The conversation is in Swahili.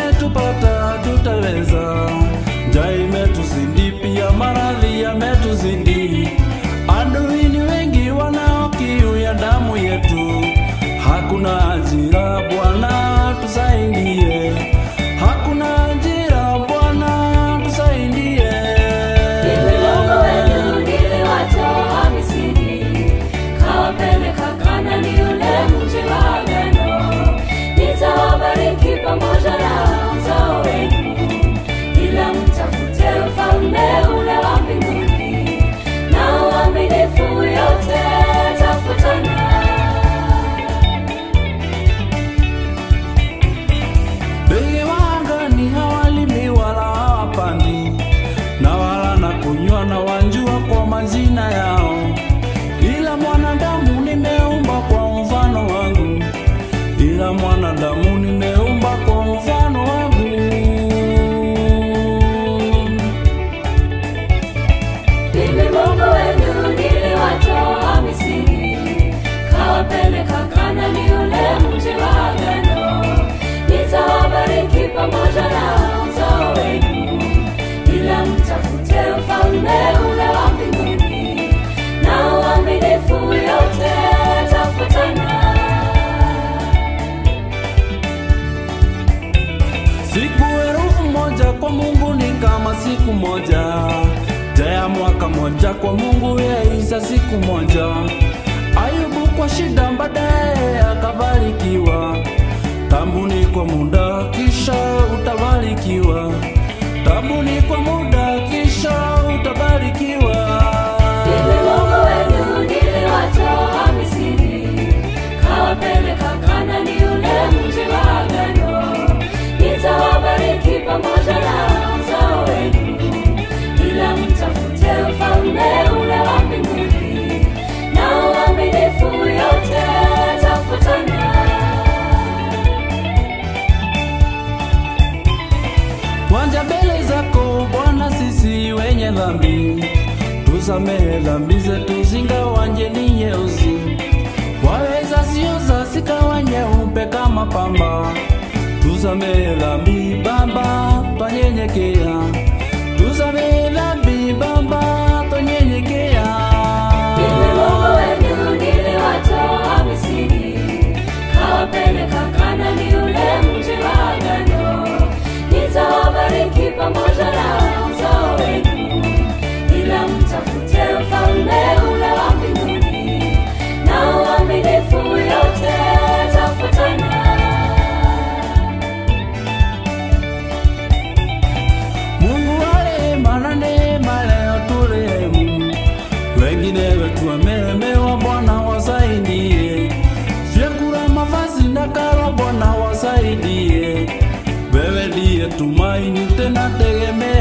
imetupata tutaweza. Njaa imetuzidi pia maradhi yametuzidi. Adui ni wengi wanao kiu ya damu yetu. Hakuna ajira Bwana tusaidie. Hakuna ajira Bwana tusaidie. Mimi Mungu wenu niliwatoa Misri, kawapeleka Kanaani ule mji wa agano. Nitawabariki pamoja na uzao wenu, ila mtafute ufalme ule wa mbinguni, na uaminifu yote tafutana. Ndege wa angani hawalimi wala hawapandi, na wala na kunywa na wanjua kwa majina yao. Ila mwanadamu nimeumba kwa mfano wangu, ila mwanadamu nimeumba kwa mfano wangu. Mimi Mungu wenu niliwatoa Misri, kawapeleka Kanaani ule mji wa agano. Nitawabariki pamoja na uzao wenu, ila mtafute ufalme ule wa mbinguni, na uaminifu yote tafutana. Siku 1000 kwa Mungu ni kama siku moja. Jaya mwaka moja kwa Mungu yaisha siku moja. Ayubu kwa shida baadaye akabarikiwa. Tambuni kwa muda kisha utabarikiwa. Tambuni kwa muda kisha utabarikiwa. Mimi Mungu wenu niliwatoa Misri, kawapeleka Kanaani ule mji wa agano. Nitawabariki pamoja na uzao wenu, ila mtafute ufalme ule wa mbinguni, na uaminifu yote tafutana. Wanja mbele zako Bwana sisi wenye dhambi, tusamehe dhambi zetu zingawanye ni nyeusi. Waweza zioza zikawa nyeupe kama pamba. Tusamehe dhambi Baba twanyenyekea. Tusamehe dhambi Baba twanyenyekea. Mimi Mungu wenu niliwatoa Misri, kawapeleka Kanaani ule mji wa agano. Nitawabariki pamoja na uzao wenu, ila mtafute ufalme ule wa mbinguni, na uaminifu yote tafutana. Mungu wa rehema na neema leo turehemu. Wengine wetu wamelemewa Bwana wasaidie. Vyakula, mavazi na karo Bwana wasaidie. Wewe ndiye tumaini tena tegemeo